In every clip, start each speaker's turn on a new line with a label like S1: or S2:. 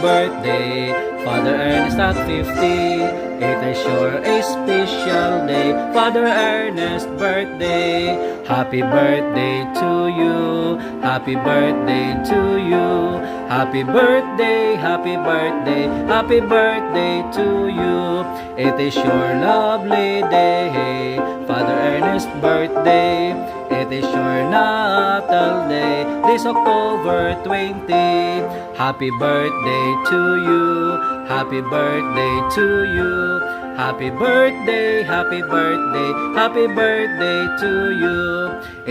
S1: birthday, Father Ernest at 50. It is sure a special day, Father Ernest birthday. Happy birthday to you, happy birthday to you. Happy birthday, happy birthday, happy birthday to you. It is your lovely day, Father Ernest birthday. It is your natal day, this October 20. Happy birthday to you, happy birthday to you. Happy birthday, happy birthday, happy birthday to you.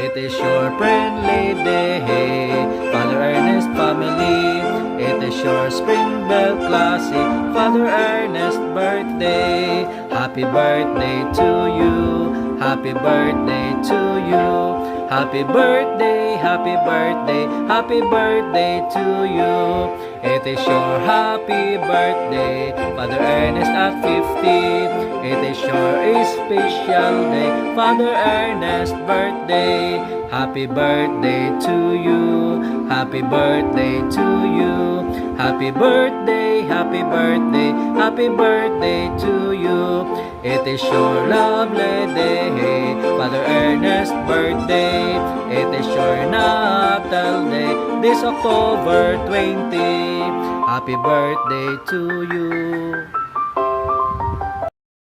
S1: It is your friendly day, Father Ernest family. It is your Spring Bell Classic, Father Ernest birthday. Happy birthday to you, happy birthday to you. Happy birthday, happy birthday, happy birthday to you. It is your happy birthday, Father Ernest at 50. It is your special day, Father Ernest birthday. Happy birthday to you, happy birthday to you. Happy birthday, happy birthday, happy birthday to you. It is your lovely day, Father Ernest birthday. It is your natal day, this October 20. Happy birthday to you.